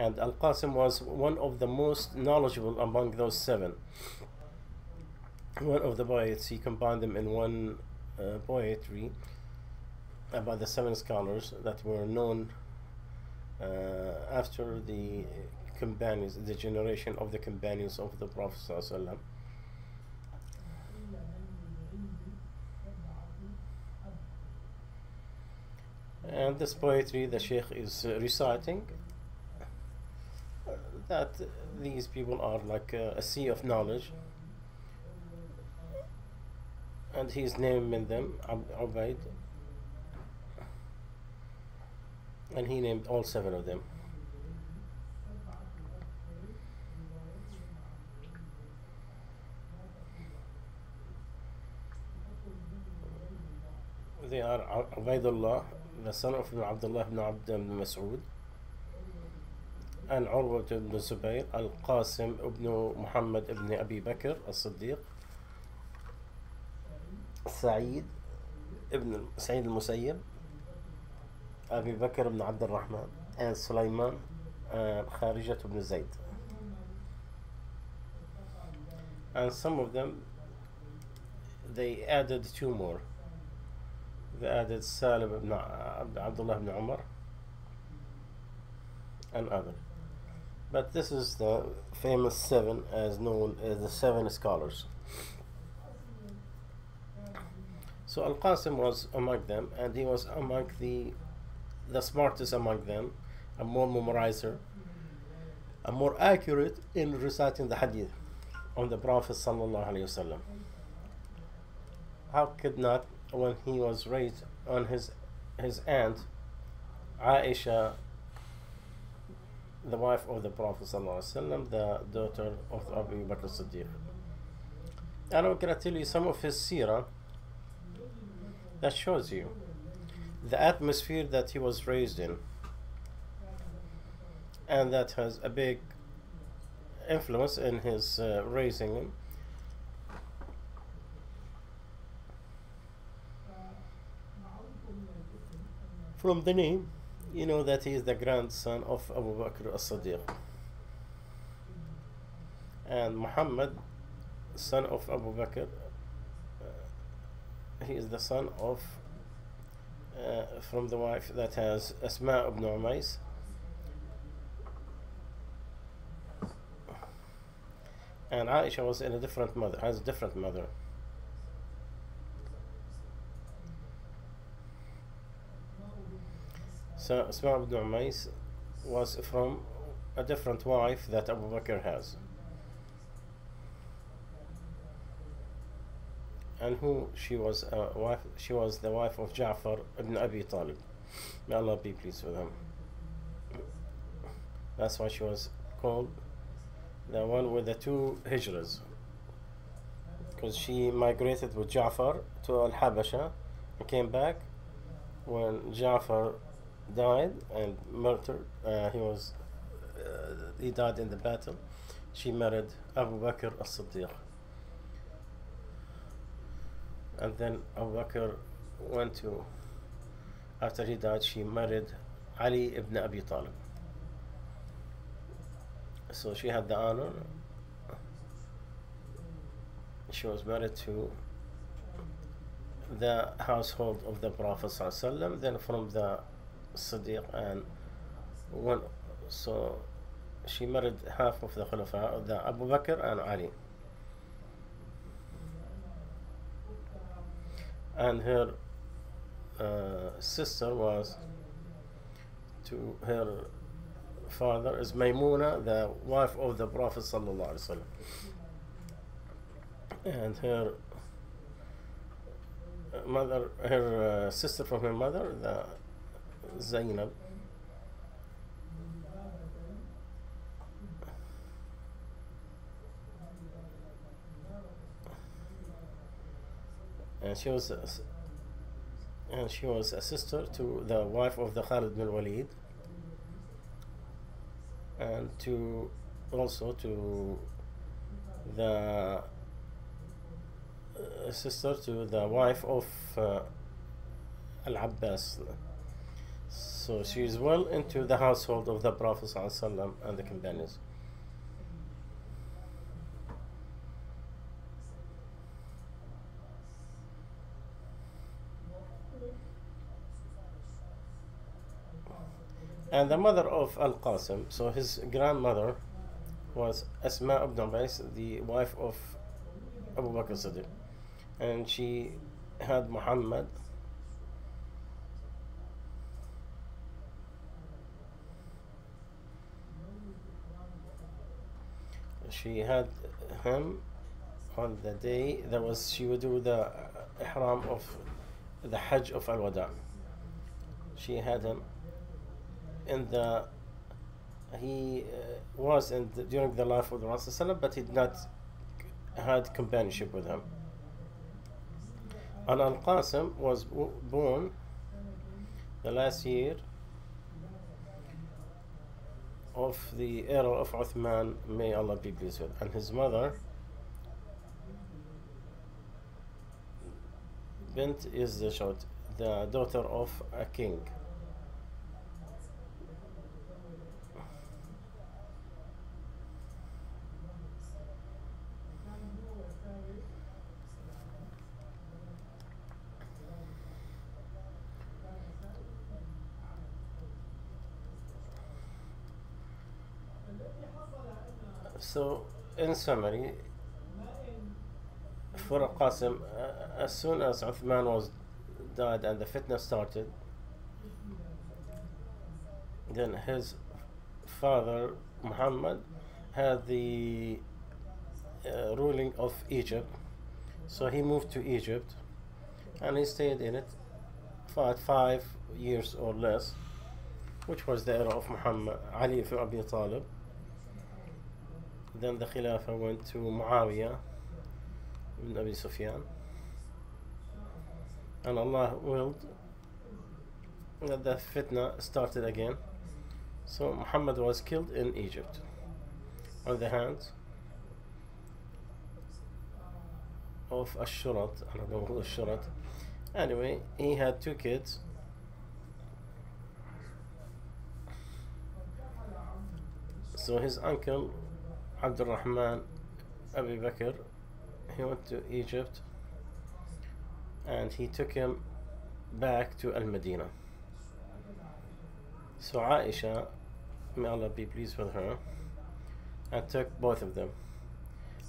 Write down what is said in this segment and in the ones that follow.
And Al-Qasim was one of the most knowledgeable among those seven. One of the poets, he combined them in one poetry about the seven scholars that were known after the companions, the generation of the companions of the Prophet ﷺ. And this poetry the Sheikh is reciting that these people are like a sea of knowledge, and he's naming them Ubaid, and he named all seven of them. They are Ubaidullah, the son of Abdullah ibn Abd ibn Mas'ud, and Urwa ibn Zubayr, Al-Qasim ibn Muhammad ibn Abi Bakr al-Siddiq, Sa'id al-Musayyib, Abi Bakr ibn Abd al-Rahman, and Sulaiman and Kharijat ibn Zayd. And some of them, they added two more. They added Salim ibn Abdullah ibn Umar and others. But this is the famous seven, as known as the seven scholars. So Al-Qasim was among them, and he was among the smartest among them, a more memorizer, a more accurate in reciting the hadith on the Prophet sallallahu alaihi wasallam. How could not, when he was raised on his aunt Aisha, the wife of the Prophet ﷺ, the daughter of Abu Bakr Siddiq. And I'm going to tell you some of his seerah that shows you the atmosphere that he was raised in, and that has a big influence in his raising him. From the name, you know that he is the grandson of Abu Bakr as-Siddiq. And Muhammad, son of Abu Bakr, he is the son of from the wife that has Asma ibn Umays. And Aisha was in a different mother, has a different mother. So Asma ibn Umays was from a different wife that Abu Bakr has. And who she was wife? She was the wife of Ja'far ibn Abi Talib. May Allah be pleased with him. That's why she was called the one with the two hijras, because she migrated with Ja'far to Al-Habasha and came back when Ja'far died and murdered. He died in the battle. She married Abu Bakr as-Siddiq, and then Abu Bakr went to, after he died, she married Ali ibn Abi Talib. So she had the honor. She was married to the household of the Prophet ﷺ, then from the Siddiq, and one, so she married half of the Khulafa, the Abu Bakr and Ali. And her sister was to her father is Maymuna, the wife of the Prophet sallallahu alaihi wasallam, and her mother, her sister from her mother, the Zainab. And she was a sister to the wife of the Khalid bin Walid, and to also to the sister to the wife of Al-Abbas. So she is well into the household of the Prophet ﷺ and the companions. And the mother of Al-Qasim, so his grandmother was Asma ibn Ubays, the wife of Abu Bakr Siddiq. And she had Muhammad. She had him on the day that was she would do the ihram of the Hajj of Al-Wada. She had him in the he was in during the life of the Prophet, but he did not had companionship with him. And Al-Qasim was born the last year of the era of Uthman, may Allah be pleased with, and his mother Bint is the daughter of a king. So, in summary, for Qasim, as soon as Uthman was died and the fitna started, then his father Muhammad had the ruling of Egypt. So he moved to Egypt and he stayed in it for 5 years or less, which was the era of Muhammad Ali ibn Abi Talib. Then the Khilafah went to Muawiyah ibn Abi Sufyan, and Allah willed that the fitna started again. So Muhammad was killed in Egypt on the hands of Ashurat. I don't know who Ashurat. Anyway, he had 2 kids. So his uncle Abdul Rahman Abu Bakr, he went to Egypt and he took him back to Al-Medina. So Aisha, may Allah be pleased with her, and took both of them,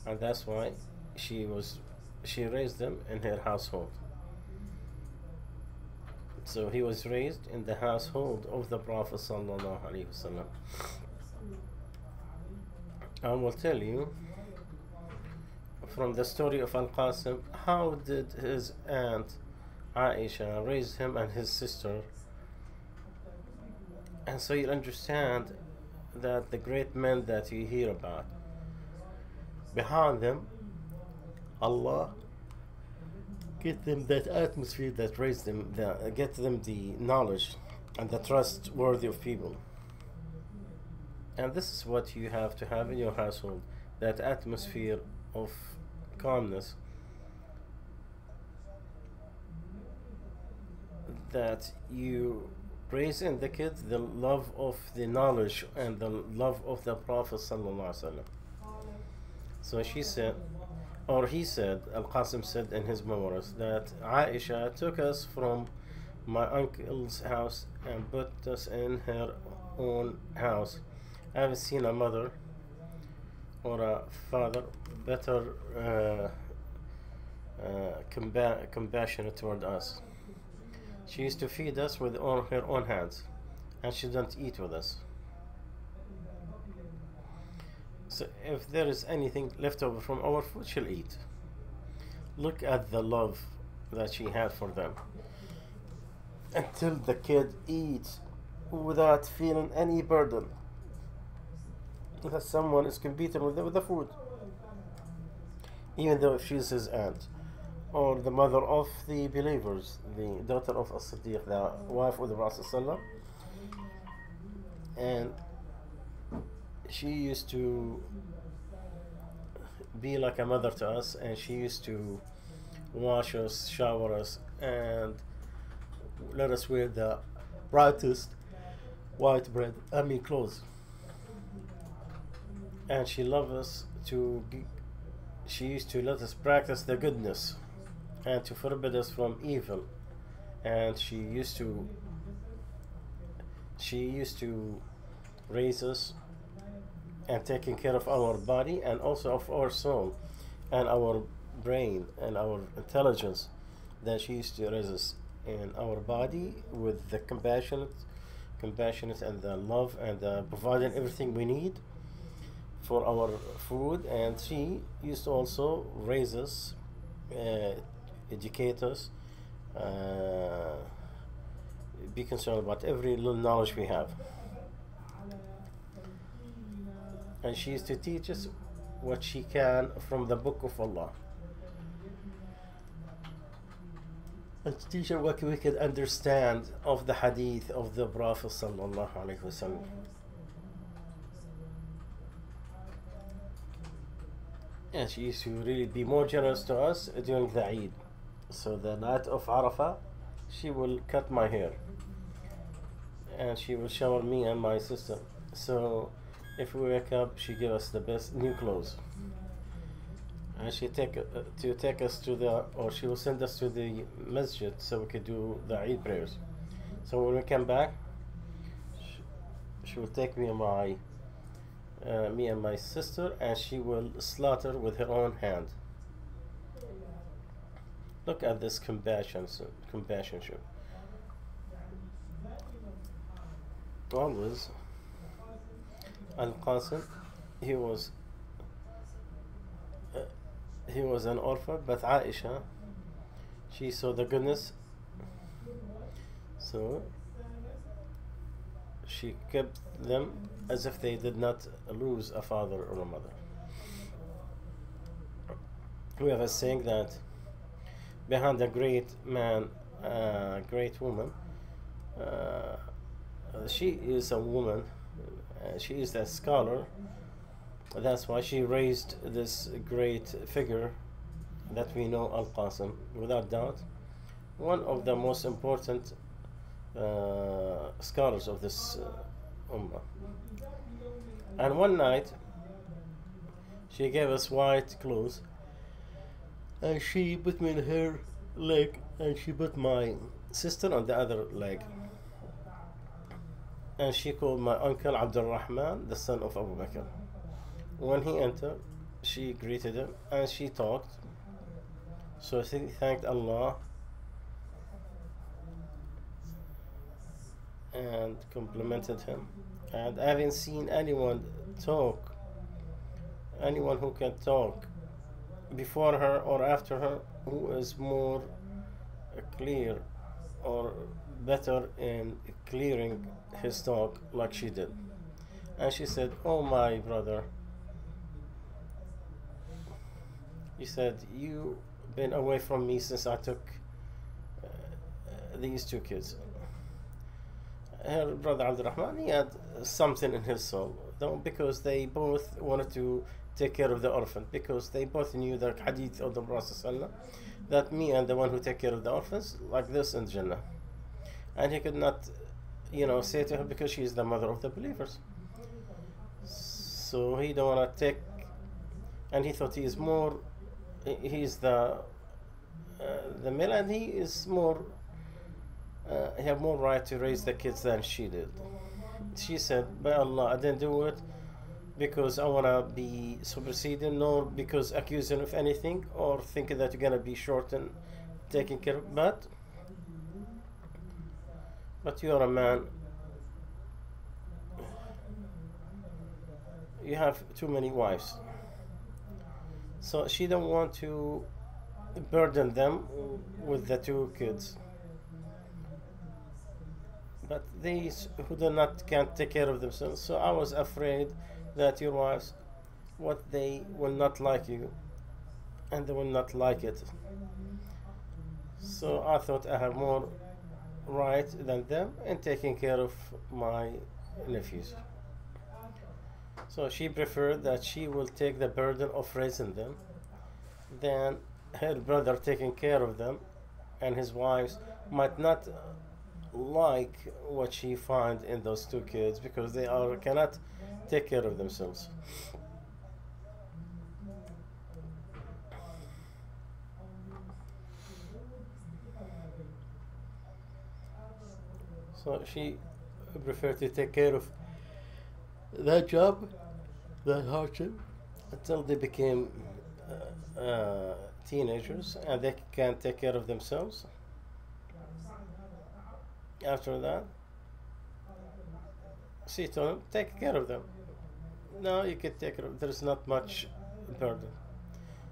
and that's why she raised them in her household. So he was raised in the household of the Prophet sallallahu alaihi wasallam. I will tell you from the story of Al-Qasim how did his aunt Aisha raise him and his sister, and so you'll understand that the great men that you hear about, behind them Allah get them that atmosphere that raised them, get them the knowledge and the trustworthy of people. And this is what you have to have in your household, that atmosphere of calmness, that you raise in the kids the love of the knowledge and the love of the Prophet sallallahu alaihi wasallam. So she said, or he said, Al-Qasim said in his memoirs, that Aisha took us from my uncle's house and put us in her own house. I haven't seen a mother or a father better compassionate toward us. She used to feed us with her own hands, and she didn't eat with us. So if there is anything left over from our food, she'll eat. Look at the love that she had for them, until the kid eats without feeling any burden that someone is competing with the food, even though if she's his aunt or the mother of the believers, the daughter of As-Siddiq, the wife of the Prophet ﷺ. And she used to be like a mother to us, and she used to wash us, shower us, and let us wear the brightest white bread, I mean clothes. And she loved us to, she used to let us practice the goodness and to forbid us from evil. And she used to raise us and taking care of our body and also of our soul and our brain and our intelligence. Then she used to raise us in our body with the compassionate and the love and providing everything we need for our food. And she used to also raise us, uh, educate us, uh, be concerned about every little knowledge we have. And she used to teach us what she can from the book of Allah, and to teach her what we can understand of the hadith of the Prophet sallallahu alaihi wasallam. And she used to really be more generous to us during the Eid. So the night of Arafah, she will cut my hair and she will shower me and my sister. So if we wake up, she give us the best new clothes, and she take us to the, or she will send us to the masjid so we could do the Eid prayers. So when we come back, she will take me and my sister, and she will slaughter with her own hand. Look at this companionship. Always, Al Qasim, he was uh, he was an orphan, but Aisha, she saw the goodness, so she kept them as if they did not lose a father or a mother. We have a saying that behind a great man, great woman, uh, she is a woman. She is a scholar. That's why she raised this great figure that we know, Al Qasim, without doubt, one of the most important scholars of this ummah. And one night, she gave us white clothes, and she put me in her leg, and she put my sister on the other leg. And she called my uncle Abdul Rahman, the son of Abu Bakr. When he entered, she greeted him and she talked. So she thanked Allah and complimented him. And I haven't seen anyone who can talk before her or after her, who is more clear or better in clearing his talk like she did. And she said, "Oh my brother," he said, "you been away from me since I took these two kids." Her brother Abdurrahman, he had something in his soul, though, because they both wanted to take care of the orphan, because they both knew the hadith of the Prophet ﷺ, that me and the one who take care of the orphans like this in Jannah. And he could not, say to her, because she is the mother of the believers. So he don't want to take, and he thought he is more, he is the male, and he is more, he have more right to raise the kids than she did. She said, "By Allah, I didn't do it because I want to be superseded, nor because accusing of anything or thinking that you're going to be short and taken care of, but you are a man. You have too many wives." So she don't want to burden them with the two kids. But these who can't take care of themselves. So I was afraid that your wives, what they will not like you, and they will not like it. So I thought I have more right than them in taking care of my nephews. So she preferred that she will take the burden of raising them than her brother taking care of them, and his wives might not like what she find in those two kids because they are cannot take care of themselves. So she preferred to take care of that job, that hardship, until they became teenagers and they can take care of themselves. After that, she told him, take care of them. No, you can take care of. There's not much burden.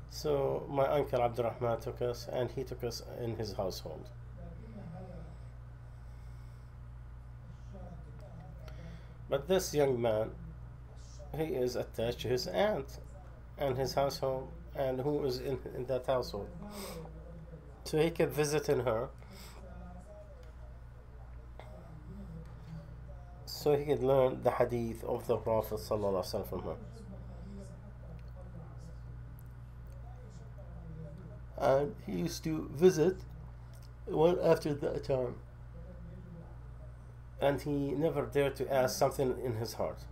So my uncle Abdurrahman took us, and he took us in his household. But this young man, he is attached to his aunt and his household, and who is in that household. So he kept visiting her, so he could learn the hadith of the Prophet ﷺ from her. And he used to visit one after the time, and he never dared to ask something in his heart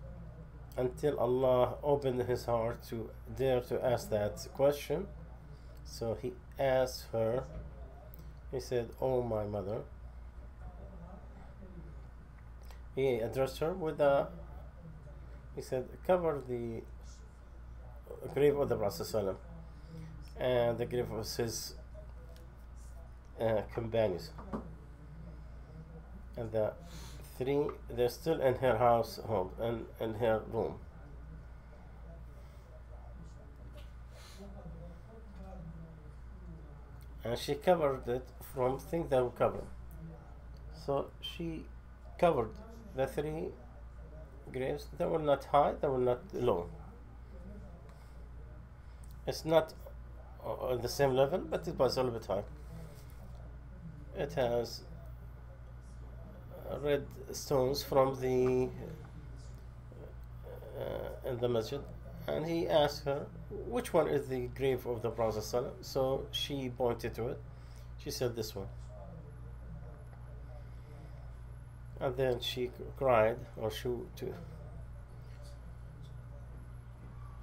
until Allah opened his heart to dare to ask that question. So he asked her, he said, "Oh, my mother." He addressed her with a, he said, cover the grave of the Prophet ﷺ and the grave of his companions. And the three, they're still in her household and in her room. And she covered it from things that were covered. So she covered the three graves. They were not high, they were not low. It's not on the same level, but it was a little bit high. It has red stones from the in the masjid, and he asked her which one is the grave of the Prophet ﷺ. So she pointed to it. She said this one, and then she cried, or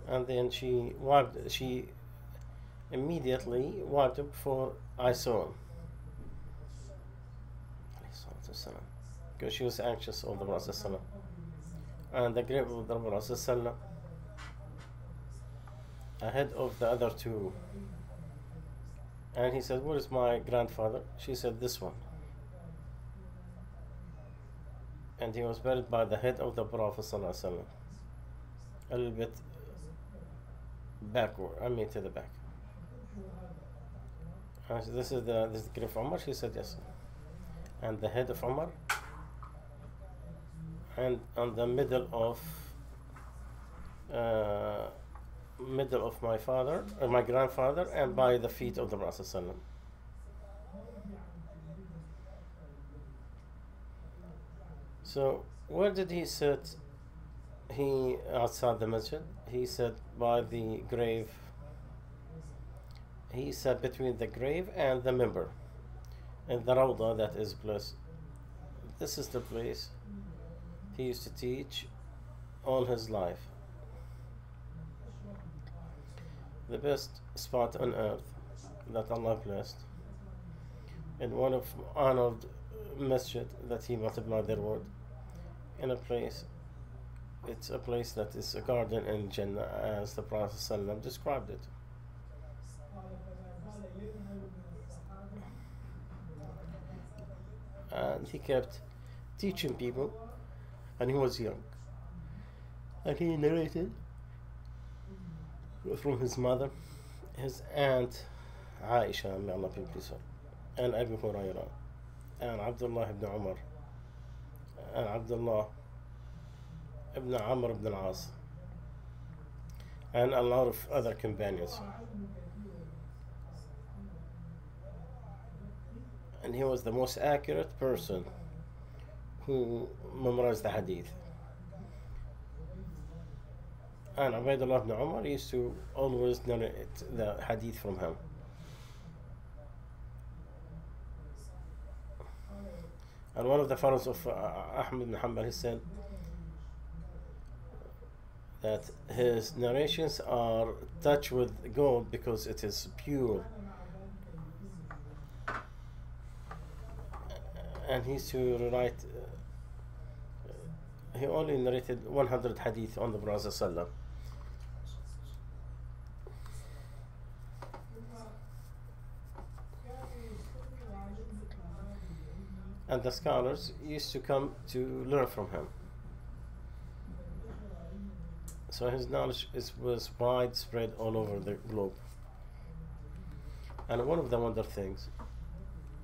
and then she wiped. She immediately wiped it before I saw him, because she was anxious of the Prophet ﷺ. And the grave of the Prophet ﷺ, ahead of the other two. And he said, "Where is my grandfather?" She said, "This one." And he was buried by the head of the Prophet ﷺ, a little bit backward, to the back. And I said, this is the grave of Umar? She said, "Yes." And the head of Umar, and on the middle of my father, or my grandfather, and by the feet of the Prophet ﷺ. So where did he sit? He outside the masjid. He sat by the grave. He sat between the grave and the member, and the Rawda that is blessed. This is the place he used to teach all his life. The best spot on earth that Allah blessed, and one of honored masjid that he multiplied their word, in a place, it's a place that is a garden in Jannah, as the Prophet ﷺ described it. And he kept teaching people, and he was young, and he narrated from his mother, his aunt Aisha, may Allah be pleased with her, and Abu Hurairah, and Abdullah ibn Umar, and Abdullah ibn Amr ibn al-As, and a lot of other companions. And he was the most accurate person who memorized the hadith. And Ubaydullah ibn Umar used to always narrate the hadith from him. And one of the followers of Ahmad bin Hanbal, he said that his narrations are touched with gold because it is pure. And he used to write, he only narrated 100 hadith on the Prophet ﷺ. And the scholars used to come to learn from him. So his knowledge was widespread all over the globe. And one of the wonderful things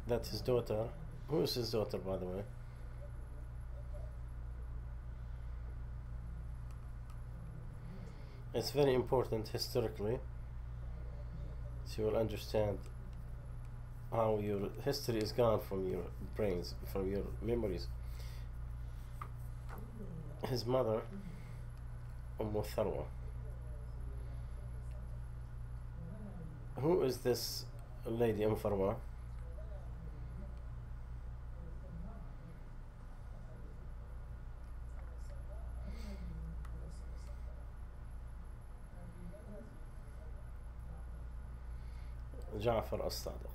that his daughter, who is his daughter, by the way? It's very important historically, so you will understand how your history is gone from your brains, from your memories. His mother, Tharwa. Who is this lady, Tharwa? Ja'far as-Sadiq.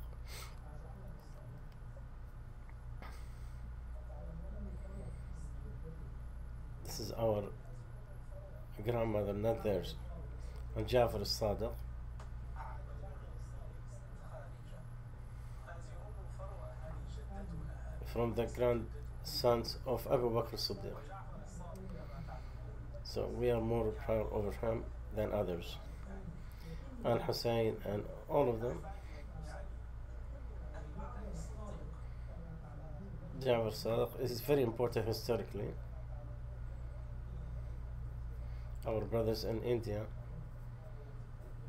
This is our grandmother, not theirs. And Ja'far as-Sadiq from the grandsons of Abu Bakr as-Siddiq. So we are more proud over him than others. And Hussein and all of them. Ja'far as-Sadiq is very important historically. Our brothers in India,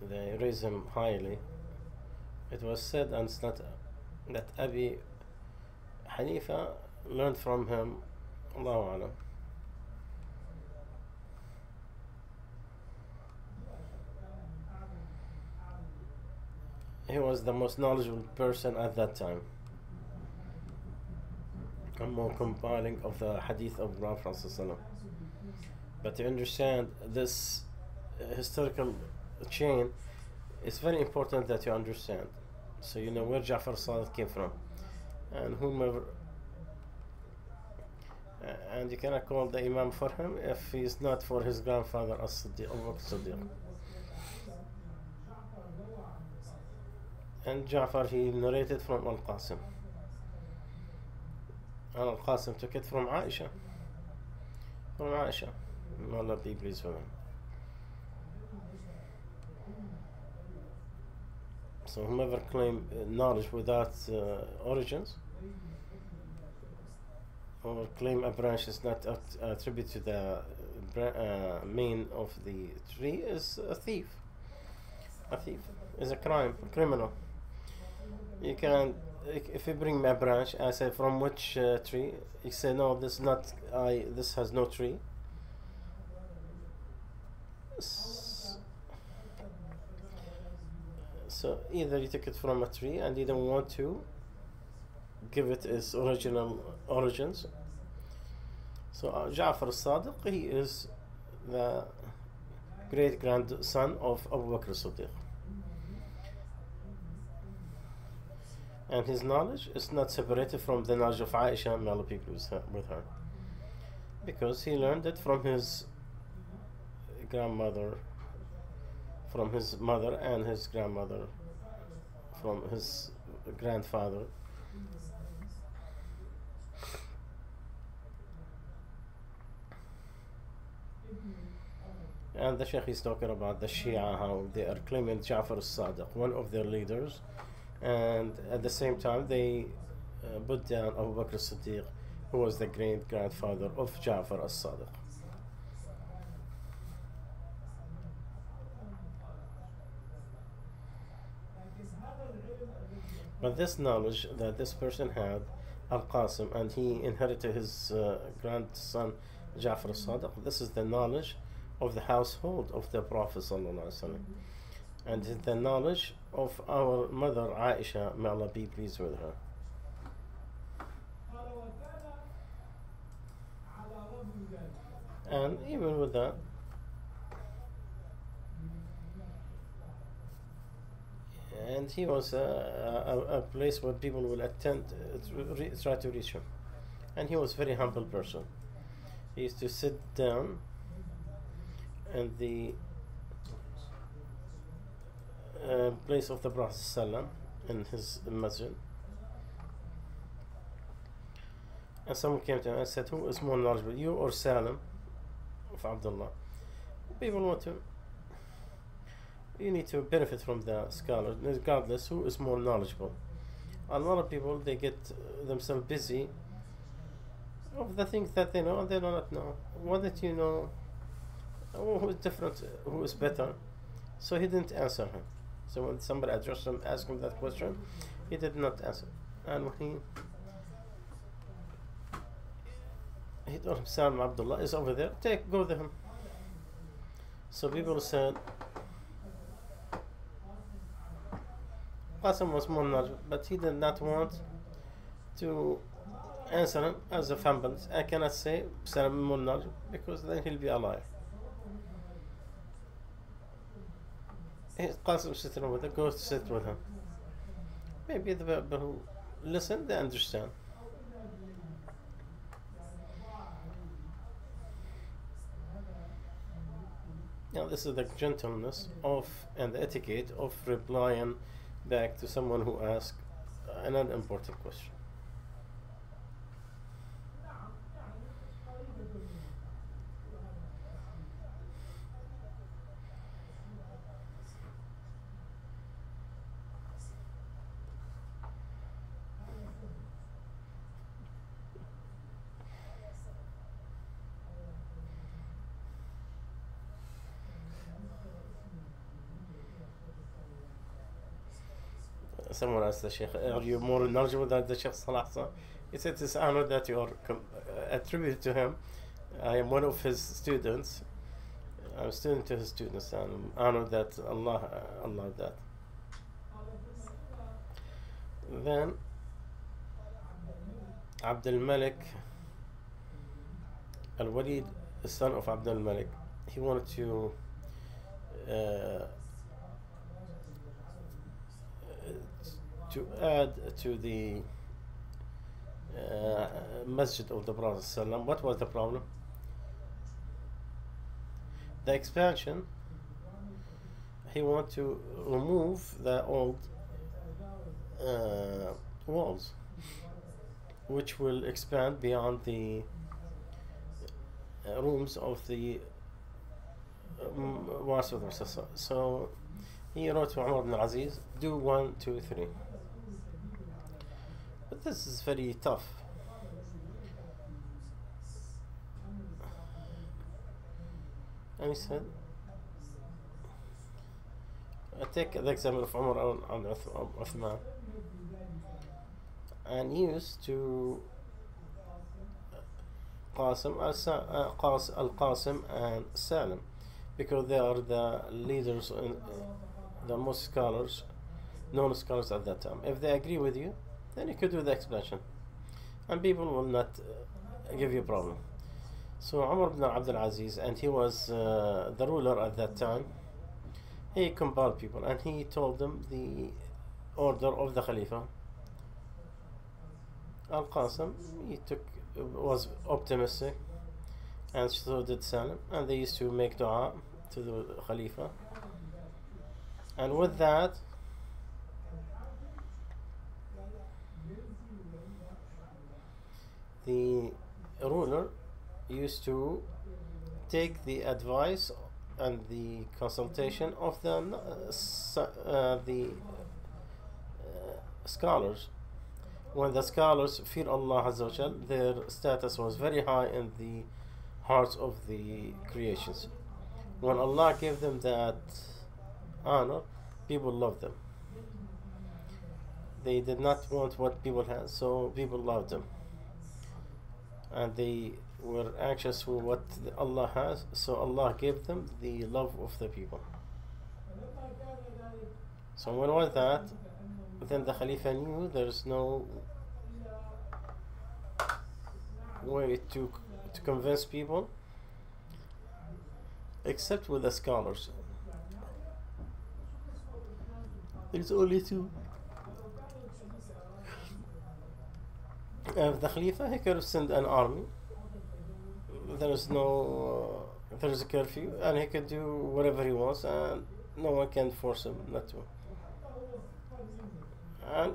they raise him highly. It was said, and it's not, that Abi Hanifa learned from him, Allahu Alam. He was the most knowledgeable person at that time, and more compiling of the hadith of the Prophet ﷺ. But to understand this historical chain, it's very important that you understand, so you know where Ja'far as-Sadiq came from, and whomever, and you cannot call the Imam for him if he is not for his grandfather as-Siddiq, Abu Bakr as-Siddiq. And Ja'far, he narrated from Al-Qasim, and Al-Qasim took it from Aisha. From Aisha, may Allah be pleased with him. So whomever claim knowledge without origins, or claim a branch is not attributed to the main of the tree, is a thief. A thief is a criminal. You can, if you bring me a branch, I say from which tree, you say no, this not this has no tree. So either you take it from a tree and you don't want to give it its original origins. So Ja'far as-Sadiq, he is the great grandson of Abu Bakr as-Siddiq. And his knowledge is not separated from the knowledge of Aisha, may Allah be pleased with her, because he learned it from his grandmother, from his mother, and his grandmother, from his grandfather. And the Sheikh is talking about the Shia, how they are claiming Ja'far as-Sadiq, one of their leaders, and at the same time they put down Abu Bakr as-Siddiq, who was the great grandfather of Ja'far as-Sadiq. But this knowledge that this person had, Al-Qasim, and he inherited his grandson Ja'far as-Sadiq, this is the knowledge of the household of the Prophet ﷺ. And the knowledge of our mother Aisha, may Allah be pleased with her. And even with that, and he was a place where people will attend to try to reach him. And he was a very humble person. He used to sit down in the place of the Prophet ﷺ in his masjid. And someone came to him and said, who is more knowledgeable, you or Salim of Abdullah? People want to, you need to benefit from the scholar, regardless who is more knowledgeable. A lot of people, they get themselves busy of the things that they know and they do not know. What did you know? Who is different? Who is better? So he didn't answer him. So when somebody addressed him, asked him that question, he did not answer. And when he told him, Salim Abdullah is over there, go to him. So people said, Qasem was more knowledgeable, but he did not want to answer him as a humble. I cannot say Salim more knowledgeable because then he'll be a liar. Qasem sitting over there, go sit with him. Maybe the people who listen, they understand. Now this is the gentleness of and the etiquette of replying back to someone who asks an unimportant question. Someone asked the Sheikh, are you more knowledgeable than the Sheikh Salah? He said, it's an honor that you are attributed to him. I am one of his students. I'm a student to his students, and I'm honored that Allah allowed that. Then Abdul Malik Al-Walid, the son of Abdul Malik, he wanted to add to the masjid of the Prophet ﷺ. What was the problem? The expansion. He wanted to remove the old walls, which will expand beyond the rooms of the Wasa. So he wrote to Umar ibn Aziz, do 1, 2, 3. But this is very tough. And he said, take the example of Umar and Uthman, and used to Al-Qasim and Salim, because they are the leaders and the most scholars, known scholars at that time. If they agree with you, then you could do the expansion, and people will not give you a problem. So Umar ibn Abdul Aziz, and he was the ruler at that time, he compelled people, and he told them the order of the Khalifa. Al-Qasim, was optimistic, and so did Salim, and they used to make dua to the Khalifa. And with that, the ruler used to take the advice and the consultation of the scholars. When the scholars fear Allah Azza wa Jal, their status was very high in the hearts of the creations. When Allah gave them that honor, people loved them. They did not want what people had, so people loved them. And they were anxious for what Allah has, so Allah gave them the love of the people. So when was that, then the Khalifa knew there's no way to convince people except with the scholars. There's only two. The Khalifa, he could send an army. There is no, there is a curfew, and he could do whatever he wants, and no one can force him not to. And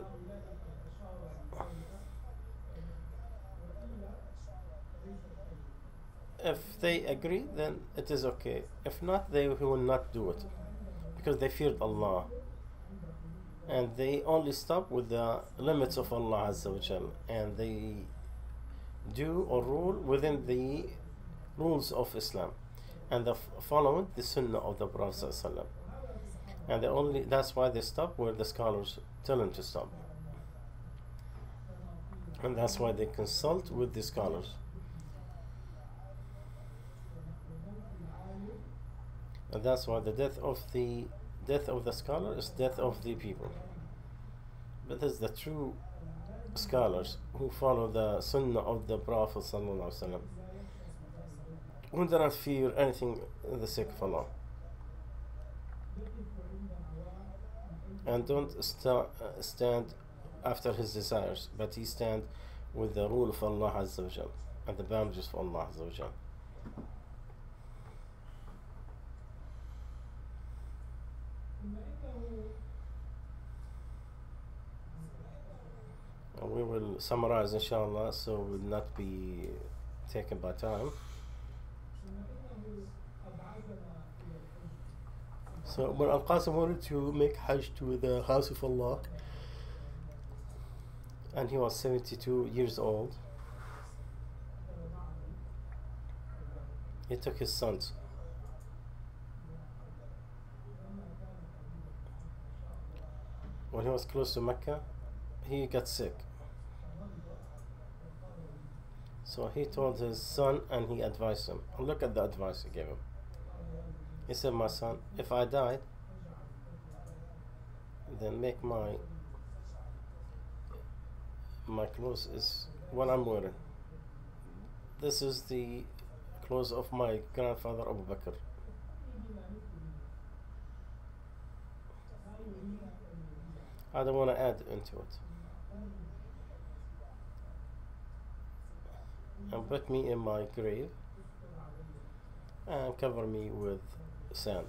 if they agree, then it is okay. If not, they will not do it because they feared Allah, and they only stop with the limits of Allah Azza wa Jal, and they do or rule within the rules of Islam, and following the Sunnah of the Prophet ﷺ. And that's why they stop where the scholars tell them to stop, and that's why they consult with the scholars. And that's why the death of the scholar is death of the people. But it's the true scholars who follow the Sunnah of the Prophet ﷺ, who do not fear anything in the sake of Allah, and don't stand after his desires, but he stand with the rule of Allah Azza wa Jal and the boundaries of Allah Azza wa Jal. We will summarize inshallah, so will not be taken by time. So when Al-Qasim wanted to make Hajj to the house of Allah, and he was 72 years old, he took his sons. When he was close to Mecca, he got sick. So he told his son, and he advised him. And look at the advice he gave him. He said, "My son, if I died, then make my clothes is what I'm wearing. This is the clothes of my grandfather Abu Bakr. I don't want to add into it. And put me in my grave and cover me with sand."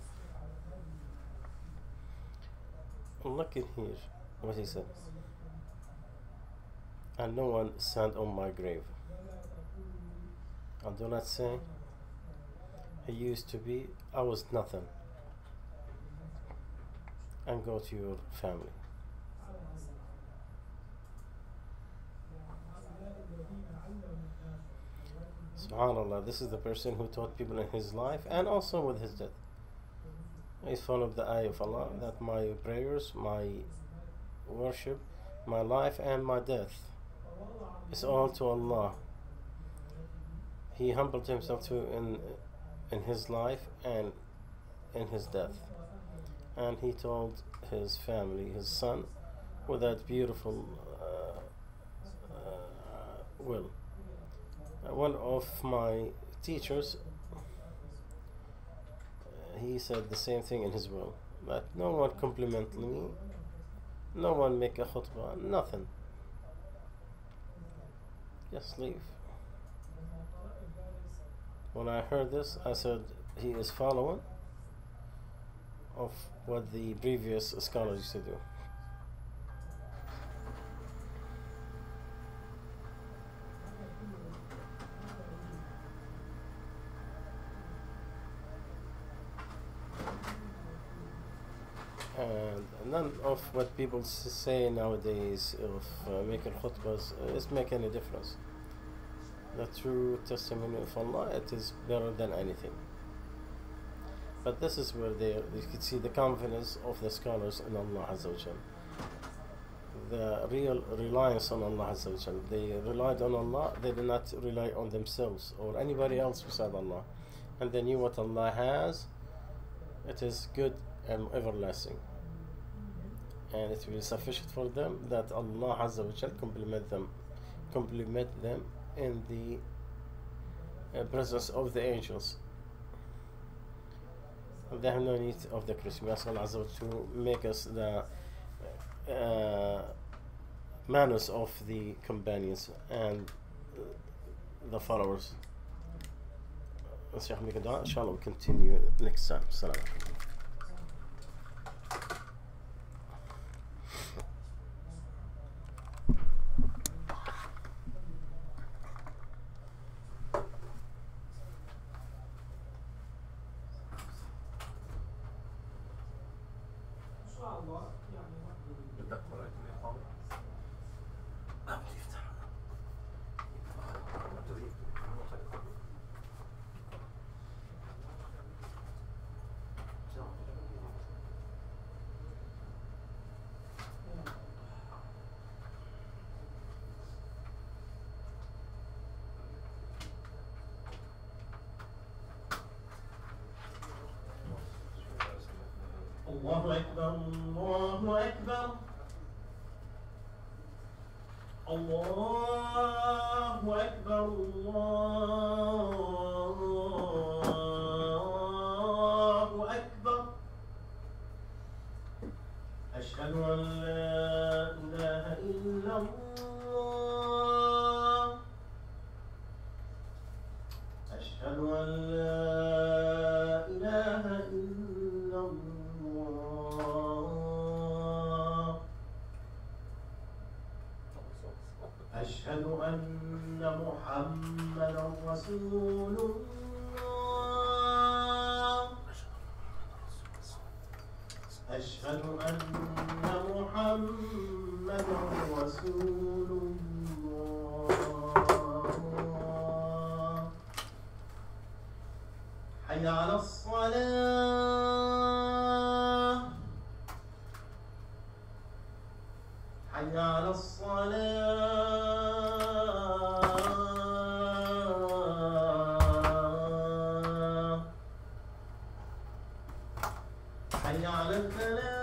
And look in here what he said. "And no one stand on my grave. And do not say, he used to be, I was nothing. And go to your family." SubhanAllah, this is the person who taught people in his life and also with his death. He followed the ayah of Allah that my prayers, my worship, my life and my death is all to Allah. He humbled himself to in his life and in his death. And he told his family, his son, with that beautiful will. One of my teachers, he said the same thing in his will, that no one compliment me, no one make a khutbah, nothing. Just leave. When I heard this, I said he is following of what the previous scholars used to do. And none of what people say nowadays of making khutbahs is making any difference. The true testimony of Allah, it is better than anything. But this is where you can see the confidence of the scholars in Allah Azza wa Jal. The real reliance on Allah Azza wa Jal. They relied on Allah, they did not rely on themselves or anybody else beside Allah. And they knew what Allah has, it is good and everlasting. And it will be sufficient for them that Allah Azza wa Jal compliment them in the presence of the angels. They have no need of the Christian. We ask Allah Azza wa Jalla to make us the manners of the companions and the followers. Inshallah, we'll continue next time. Salam. الله أكبر الله أكبر الله أكبر الله أكبر أشهد أن لا إله إلا الله أشهد أن لا إله إلا الله أشهد أن محمدا رسول الله أشهد أن محمدا رسول الله حي على الصلاة حي على الصلاة حي على الفلاح